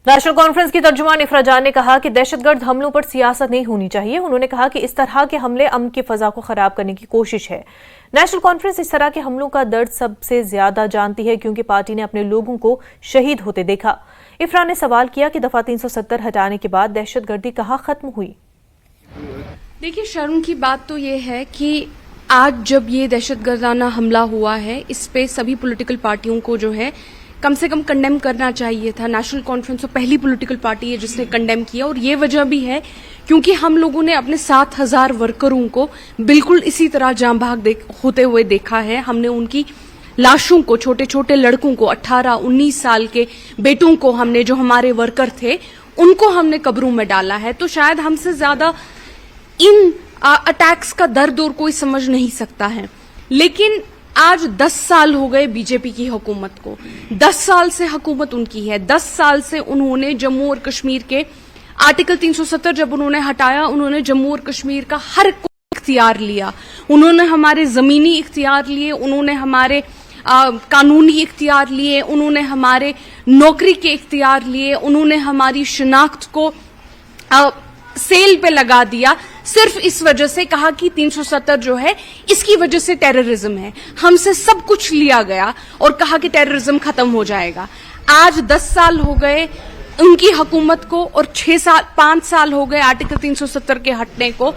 National conference की तर्जुमान इफ्रा जान ने कहा कि दहशतगर्द हमलों पर सियासत नहीं होनी चाहिए। उन्होंने कहा कि इस तरह के हमले अमन की फजा को खराब करने की कोशिश है। नेशनल कॉन्फ्रेंस इस तरह के हमलों का दर्द सबसे ज्यादा जानती है क्योंकि पार्टी ने अपने लोगों को शहीद होते देखा। इफ्रा ने सवाल किया कि दफा 370 हटाने के बाद दहशतगर्दी कहां खत्म हुई। देखिए, शर्म की बात तो ये है कि आज जब ये दहशतगर्दाना हमला हुआ है, इस पे सभी पॉलिटिकल पार्टियों को जो है कम से कम कंडेम करना चाहिए था। नेशनल कॉन्फ्रेंस तो पहली पॉलिटिकल पार्टी है जिसने कंडेम किया, और ये वजह भी है क्योंकि हम लोगों ने अपने 7,000 वर्करों को बिल्कुल इसी तरह जाँ भाग होते हुए देखा है। हमने उनकी लाशों को, छोटे छोटे लड़कों को, 18-19 साल के बेटों को, हमने जो हमारे वर्कर थे उनको हमने कब्रों में डाला है। तो शायद हमसे ज्यादा इन अटैक्स का दर्द और कोई समझ नहीं सकता है। लेकिन आज 10 साल हो गए बीजेपी की हुकूमत को। 10 साल से हुकूमत उनकी है। 10 साल से उन्होंने जम्मू और कश्मीर के आर्टिकल 370 जब उन्होंने हटाया, उन्होंने जम्मू और कश्मीर का हर इख्तियार लिया। उन्होंने हमारे जमीनी इख्तियार लिए, उन्होंने हमारे कानूनी इख्तियार लिए, उन्होंने हमारे नौकरी के इख्तियार लिए, उन्होंने हमारी शिनाख्त को सेल पे लगा दिया, सिर्फ इस वजह से कहा कि 370 जो है इसकी वजह से टेररिज्म है। हमसे सब कुछ लिया गया और कहा कि टेररिज्म खत्म हो जाएगा। आज 10 साल हो गए उनकी हुकूमत को और 5 साल हो गए आर्टिकल 370 के हटने को।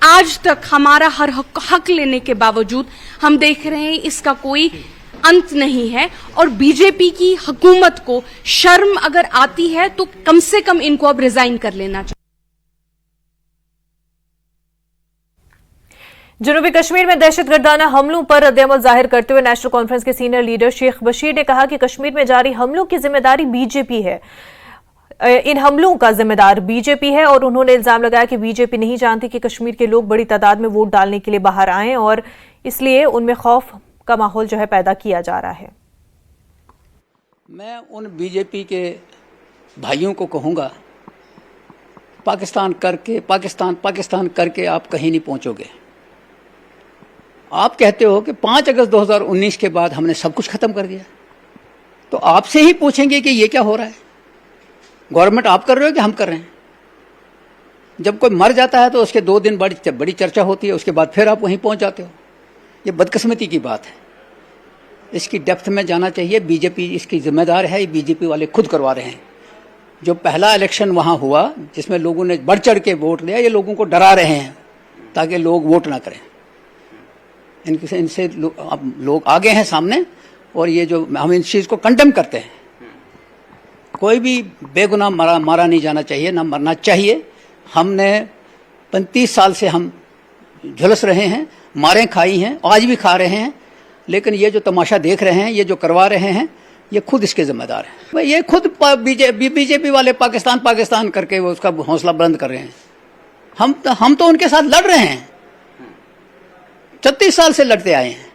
आज तक हमारा हर हक लेने के बावजूद हम देख रहे हैं इसका कोई अंत नहीं है। और बीजेपी की हुकूमत को शर्म अगर आती है तो कम से कम इनको अब रिजाइन कर लेना चाहिए। जनूबी कश्मीर में दहशतगर्दाना हमलों पर रद्द-ए-अमल जाहिर करते हुए नेशनल कॉन्फ्रेंस के सीनियर लीडर शेख बशीर ने कहा कि कश्मीर में जारी हमलों की जिम्मेदारी बीजेपी है। इन हमलों का जिम्मेदार बीजेपी है और उन्होंने इल्जाम लगाया कि बीजेपी नहीं जानती कि कश्मीर के लोग बड़ी तादाद में वोट डालने के लिए बाहर आए और इसलिए उनमें खौफ का माहौल जो है पैदा किया जा रहा है। मैं उन बीजेपी के भाइयों को कहूंगा, पाकिस्तान करके आप कहीं नहीं पहुंचोगे। आप कहते हो कि 5 अगस्त 2019 के बाद हमने सब कुछ खत्म कर दिया, तो आपसे ही पूछेंगे कि ये क्या हो रहा है। गवर्नमेंट आप कर रहे हो कि हम कर रहे हैं? जब कोई मर जाता है तो उसके 2 दिन बड़ी चर्चा होती है, उसके बाद फिर आप वहीं पहुंच जाते हो। ये बदकिस्मती की बात है, इसकी डेप्थ में जाना चाहिए। बीजेपी इसकी जिम्मेदार है, ये बीजेपी वाले खुद करवा रहे हैं। जो पहला इलेक्शन वहां हुआ जिसमें लोगों ने बढ़ चढ़ के वोट दिया, ये लोगों को डरा रहे हैं ताकि लोग वोट ना करें। इनसे अब लोग आगे हैं सामने, और ये जो हम इस चीज को कंडेम करते हैं। कोई भी बेगुनाह मारा नहीं जाना चाहिए, ना मरना चाहिए। हमने 35 साल से हम झुलस रहे हैं, मारें खाई हैं, आज भी खा रहे हैं, लेकिन ये जो तमाशा देख रहे हैं, ये जो करवा रहे हैं, ये खुद इसके जिम्मेदार हैं। ये खुद बीजेपी वाले पाकिस्तान करके वो उसका हौसला बुलंद कर रहे हैं। हम तो उनके साथ लड़ रहे हैं, 36 साल से लड़ते आए हैं।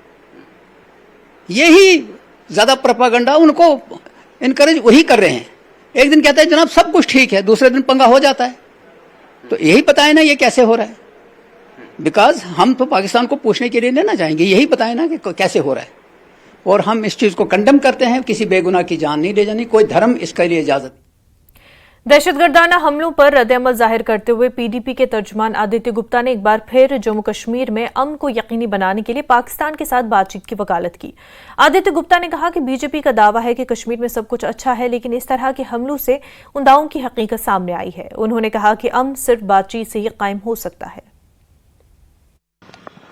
यही ज्यादा प्रोपागेंडा उनको इनकरेज वही कर रहे हैं। एक दिन कहते हैं जनाब सब कुछ ठीक है, दूसरे दिन पंगा हो जाता है। तो यही बताए ना ये कैसे हो रहा है। बिकॉज हम तो पाकिस्तान को पूछने के लिए नहीं ना जाएंगे, यही बताए ना कि कैसे हो रहा है। और हम इस चीज को कंडेम करते हैं। किसी बेगुनाह की जान नहीं ले जानी, कोई धर्म इसके लिए इजाजत। दहशतगर्दाना हमलों पर रद्द-ए-अमल जाहिर करते हुए पीडीपी के तर्जुमान आदित्य गुप्ता ने एक बार फिर जम्मू कश्मीर में अमन को यकीनी बनाने के लिए पाकिस्तान के साथ बातचीत की वकालत की। आदित्य गुप्ता ने कहा कि बीजेपी का दावा है कि कश्मीर में सब कुछ अच्छा है, लेकिन इस तरह के हमलों से उन दावों की हकीकत सामने आई है। उन्होंने कहा कि अमन सिर्फ बातचीत से ही कायम हो सकता है।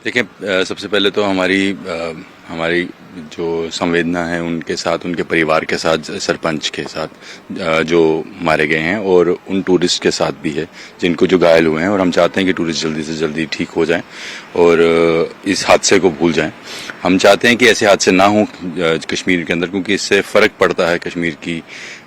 देखिए, सबसे पहले तो हमारी जो संवेदना है उनके साथ, उनके परिवार के साथ, सरपंच के साथ जो मारे गए हैं, और उन टूरिस्ट के साथ भी है जिनको जो घायल हुए हैं। और हम चाहते हैं कि टूरिस्ट जल्दी से जल्दी ठीक हो जाएं और इस हादसे को भूल जाएं। हम चाहते हैं कि ऐसे हादसे ना हों कश्मीर के अंदर, क्योंकि इससे फ़र्क पड़ता है कश्मीर की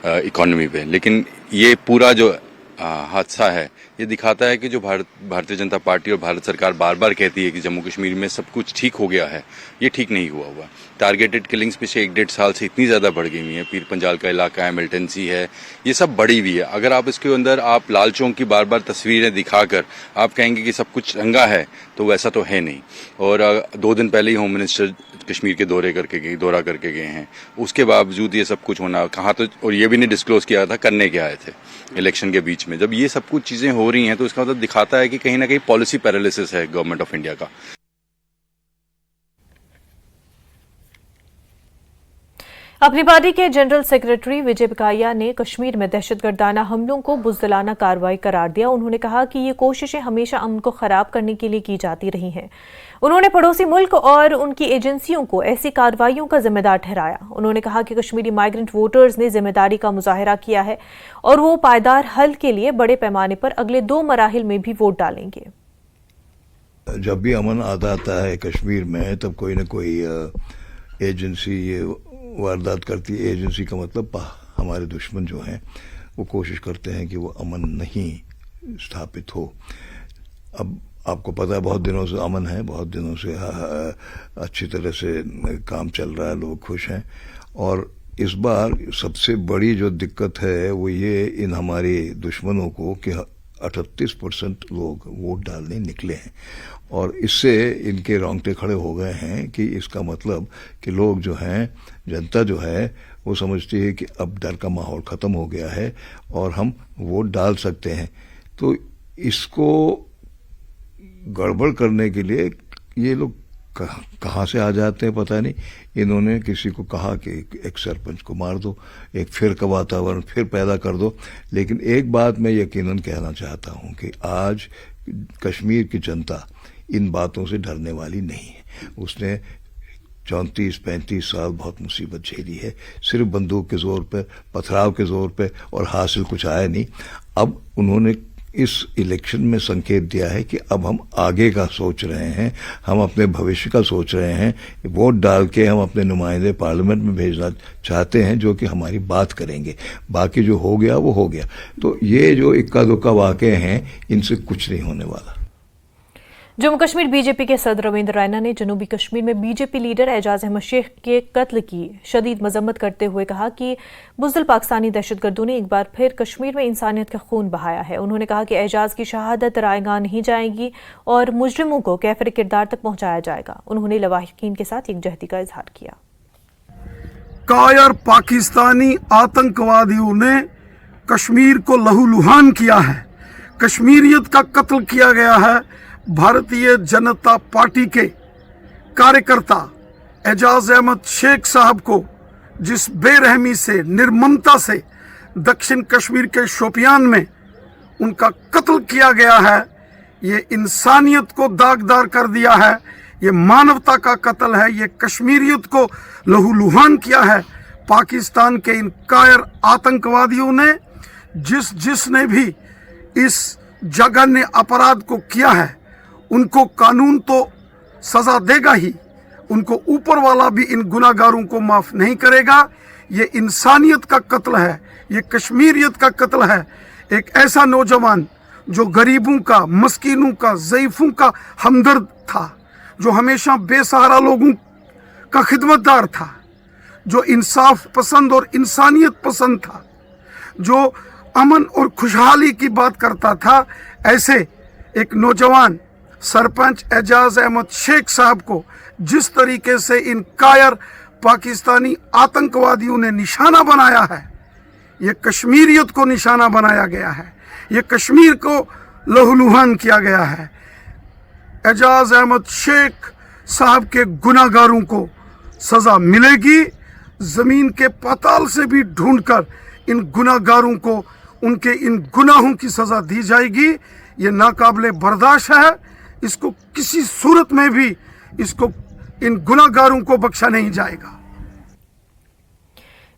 इकोनॉमी पे। लेकिन ये पूरा जो हादसा है ये दिखाता है कि जो भारतीय जनता पार्टी और भारत सरकार बार बार कहती है कि जम्मू कश्मीर में सब कुछ ठीक हो गया है, ये ठीक नहीं हुआ। टारगेटेड किलिंग्स पिछले 1-1.5 साल से इतनी ज़्यादा बढ़ गई हुई है। पीर पंजाल का इलाका है, मिल्टेंसी है, ये सब बढ़ी हुई है। अगर आप इसके अंदर आप लाल चौक की बार बार तस्वीरें दिखाकर आप कहेंगे कि सब कुछ रंगा है, तो वैसा तो है नहीं। और 2 दिन पहले ही होम मिनिस्टर कश्मीर के दौरा करके गए हैं, उसके बावजूद ये सब कुछ होना कहाँ, तो और ये भी नहीं डिस्क्लोज किया था करने के आए थे इलेक्शन के बीच में। जब ये सब कुछ चीजें हो रही हैं तो इसका मतलब दिखाता है कि कहीं ना कहीं पॉलिसी पैरालिसिस है गवर्नमेंट ऑफ इंडिया का। अपनी पार्टी के जनरल सेक्रेटरी विजय बकाया ने कश्मीर में दहशतगर्दाना हमलों को बुज़दिलाना कार्रवाई करार दिया। उन्होंने कहा कि ये कोशिशें हमेशा अमन को खराब करने के लिए की जाती रही हैं। उन्होंने पड़ोसी मुल्क और उनकी एजेंसियों को ऐसी कार्रवाइयों का जिम्मेदार ठहराया। उन्होंने कहा कि कश्मीरी माइग्रेंट वोटर्स ने जिम्मेदारी का मुजाहिरा किया है और वो पायदार हल के लिए बड़े पैमाने पर अगले 2 मराहिल में भी वोट डालेंगे। जब भी अमन आता है कश्मीर में, तब कोई न कोई एजेंसी वारदात करती है। एजेंसी का मतलब हमारे दुश्मन जो हैं वो कोशिश करते हैं कि वो अमन नहीं स्थापित हो। अब आपको पता है बहुत दिनों से अमन है, बहुत दिनों से अच्छी तरह से काम चल रहा है, लोग खुश हैं। और इस बार सबसे बड़ी जो दिक्कत है वो ये इन हमारे दुश्मनों को कि 38% लोग वोट डालने निकले हैं और इससे इनके रोंगटे खड़े हो गए हैं कि इसका मतलब कि लोग जो हैं, जनता जो है वो समझती है कि अब डर का माहौल खत्म हो गया है और हम वोट डाल सकते हैं। तो इसको गड़बड़ करने के लिए ये लोग कहाँ से आ जाते हैं पता नहीं। इन्होंने किसी को कहा कि एक सरपंच को मार दो, एक फिर का वातावरण फिर पैदा कर दो। लेकिन एक बात मैं यकीनन कहना चाहता हूं कि आज कश्मीर की जनता इन बातों से डरने वाली नहीं है। उसने 34-35 साल बहुत मुसीबत झेली है, सिर्फ बंदूक के जोर पे, पथराव के जोर पे, और हासिल कुछ आया नहीं। अब उन्होंने इस इलेक्शन में संकेत दिया है कि अब हम आगे का सोच रहे हैं, हम अपने भविष्य का सोच रहे हैं। वोट डाल के हम अपने नुमाइंदे पार्लियामेंट में भेजना चाहते हैं जो कि हमारी बात करेंगे। बाकी जो हो गया वो हो गया। तो ये जो इक्का दुक्का वाक़े हैं, इनसे कुछ नहीं होने वाला। जम्मू कश्मीर बीजेपी के सदर रविंद्र रैना ने जनूबी कश्मीर में बीजेपी लीडर एजाज अहमद शेख के कत्ल की शदीद मजम्मत करते हुए कहा कि बुज़दिल पाकिस्तानी दहशतगर्दों ने एक बार फिर कश्मीर में इंसानियत का खून बहाया है। उन्होंने कहा कि एजाज की शहादत रायगां नहीं जाएगी और मुजरिमों को कैफर किरदार तक पहुंचाया जाएगा। उन्होंने लवाहिकीन के साथ यकजहती का इजहार किया। कायर पाकिस्तानी आतंकवादियों ने कश्मीर को लहूलुहान किया है, कश्मीरियत का कत्ल किया गया है। भारतीय जनता पार्टी के कार्यकर्ता एजाज अहमद शेख साहब को जिस बेरहमी से, निर्ममता से दक्षिण कश्मीर के शोपियान में उनका कत्ल किया गया है, ये इंसानियत को दागदार कर दिया है, ये मानवता का कत्ल है, ये कश्मीरियत को लहूलुहान किया है। पाकिस्तान के इन कायर आतंकवादियों ने जिसने भी इस जघन्य अपराध को किया है, उनको कानून तो सजा देगा ही, उनको ऊपर वाला भी इन गुनाहगारों को माफ नहीं करेगा। ये इंसानियत का कत्ल है, ये कश्मीरियत का कत्ल है। एक ऐसा नौजवान जो गरीबों का, मस्कीनों का, ज़ईफों का हमदर्द था, जो हमेशा बेसहारा लोगों का खिदमतदार था, जो इंसाफ पसंद और इंसानियत पसंद था, जो अमन और खुशहाली की बात करता था, ऐसे एक नौजवान सरपंच एजाज अहमद शेख साहब को जिस तरीके से इन कायर पाकिस्तानी आतंकवादियों ने निशाना बनाया है, ये कश्मीरियत को निशाना बनाया गया है, ये कश्मीर को लहूलुहान किया गया है। एजाज अहमद शेख साहब के गुनाहगारों को सजा मिलेगी। जमीन के पाताल से भी ढूंढकर इन गुनाहगारों को उनके इन गुनाहों की सजा दी जाएगी। ये नाकाबिले बर्दाश्त है, इसको किसी सूरत में भी इन गुनाहगारों को बख्शा नहीं जाएगा।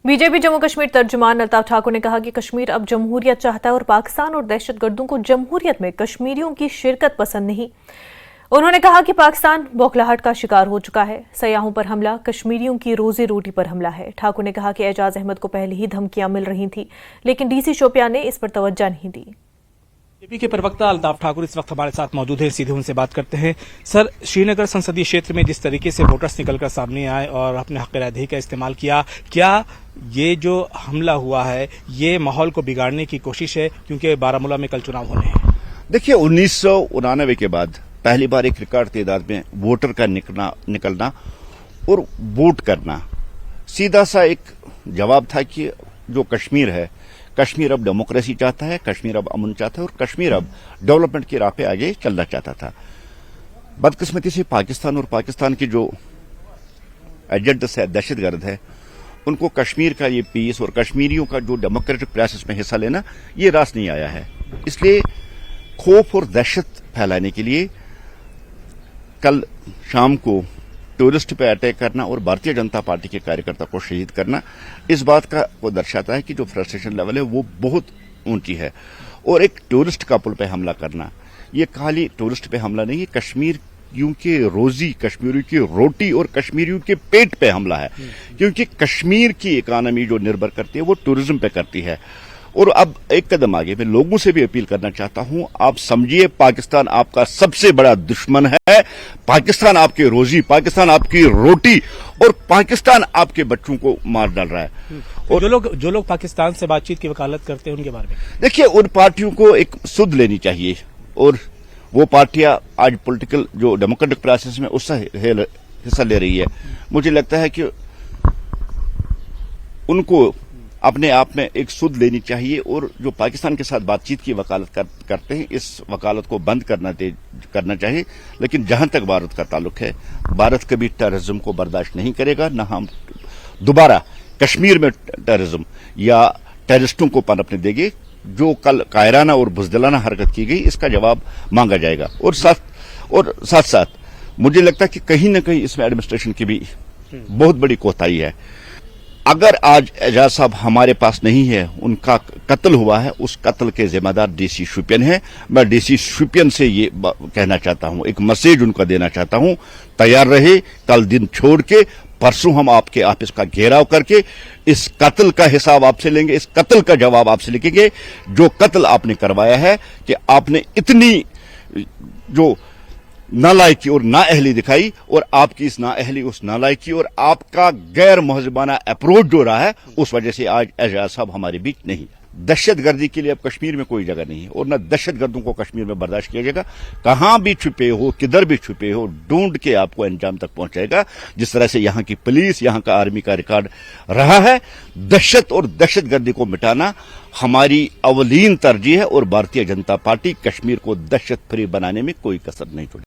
बीजेपी जम्मू कश्मीर तर्जुमान अल्ताफ ठाकुर ने कहा कि कश्मीर अब जमहूरियत चाहता है और पाकिस्तान और दहशतगर्दों को जमहूरियत में कश्मीरियों की शिरकत पसंद नहीं। उन्होंने कहा कि पाकिस्तान बौखलाहट का शिकार हो चुका है। सयाहों पर हमला कश्मीरियों की रोजी रोटी पर हमला है। ठाकुर ने कहा कि एजाज अहमद को पहले ही धमकियां मिल रही थी, लेकिन डीसी शोपियां ने इस पर तवज्जो नहीं दी। बीजेपी के प्रवक्ता अल्ताफ ठाकुर इस वक्त हमारे साथ मौजूद है, सीधे उनसे बात करते हैं। सर, श्रीनगर संसदीय क्षेत्र में जिस तरीके से वोटर्स निकलकर सामने आए और अपने हक राय का इस्तेमाल किया, क्या ये जो हमला हुआ है ये माहौल को बिगाड़ने की कोशिश है? क्योंकि बारामूला में कल चुनाव होने हैं। देखिए, 1999 के बाद पहली बार एक रिकॉर्ड तादाद में वोटर का निकलना और वोट करना। सीधा सा एक जवाब था कि जो कश्मीर है, कश्मीर अब डेमोक्रेसी चाहता है, कश्मीर अब अमन चाहता है और कश्मीर अब डेवलपमेंट की राह पे आगे चलना चाहता था। बदकिस्मती से पाकिस्तान और पाकिस्तान के जो एजेंट्स है, दहशतगर्द है, उनको कश्मीर का ये पीस और कश्मीरियों का जो डेमोक्रेटिक प्रोसेस में हिस्सा लेना ये रास नहीं आया है। इसलिए खौफ और दहशत फैलाने के लिए कल शाम को टूरिस्ट पे अटैक करना और भारतीय जनता पार्टी के कार्यकर्ता को शहीद करना इस बात का वो दर्शाता है कि जो फ्रस्ट्रेशन लेवल है वो बहुत ऊंची है। और एक टूरिस्ट कपल पे हमला करना, ये खाली टूरिस्ट पे हमला नहीं है, कश्मीरियों के रोजी, कश्मीरियों की रोटी और कश्मीरियों के पेट पे हमला है। क्योंकि कश्मीर की इकोनॉमी जो निर्भर करती है वो टूरिज्म पे करती है। और अब एक कदम आगे मैं लोगों से भी अपील करना चाहता हूं, आप समझिए पाकिस्तान आपका सबसे बड़ा दुश्मन है, पाकिस्तान आपके रोजी, पाकिस्तान आपकी रोटी और पाकिस्तान आपके बच्चों को मार डाल रहा है। और जो लोग पाकिस्तान से बातचीत की वकालत करते हैं उनके बारे में देखिए, उन पार्टियों को एक सुध लेनी चाहिए और वो पार्टियां आज पॉलिटिकल जो डेमोक्रेटिक प्रोसेस में उससे हिस्सा ले रही है। मुझे लगता है कि उनको अपने आप में एक सुध लेनी चाहिए और जो पाकिस्तान के साथ बातचीत की वकालत करते हैं इस वकालत को बंद करना चाहिए। लेकिन जहां तक भारत का ताल्लुक है, भारत कभी टेररिज्म को बर्दाश्त नहीं करेगा, न हम दोबारा कश्मीर में टेररिज्म या टेररिस्टों को पनपने देंगे। जो कल कायराना और बुज़दिलाना हरकत की गई इसका जवाब मांगा जाएगा। और साथ साथ मुझे लगता है कि कहीं न कहीं इसमें एडमिनिस्ट्रेशन की भी बहुत बड़ी कोताही है। अगर आज एजाज साहब हमारे पास नहीं है, उनका कत्ल हुआ है, उस कत्ल के जिम्मेदार डीसी शुपियन है। मैं डीसी शुपियन से ये कहना चाहता हूं, एक मैसेज उनका देना चाहता हूं, तैयार रहे, कल दिन छोड़ के परसों हम आपके ऑफिस का घेराव करके इस कत्ल का हिसाब आपसे लेंगे, इस कत्ल का जवाब आपसे लिखेंगे। जो कत्ल आपने करवाया है कि आपने इतनी जो नालायकी और नाअहली दिखाई और आपकी इस नाअहली, उस नालायकी और आपका गैर महजबाना अप्रोच जो रहा है उस वजह से आज एजाज साहब हमारे बीच नहीं। दहशतगर्दी के लिए अब कश्मीर में कोई जगह नहीं है और न दहशतगर्दों को कश्मीर में बर्दाश्त किया जाएगा। कहां भी छुपे हो, किधर भी छुपे हो, ढूंढ के आपको अंजाम तक पहुंचाएगा। जिस तरह से यहां की पुलिस, यहां का आर्मी का रिकॉर्ड रहा है, दहशत और दहशतगर्दी को मिटाना हमारी अवलीन तरजीह है और भारतीय जनता पार्टी कश्मीर को दहशत फ्री बनाने में कोई कसर नहीं छोड़ेगी।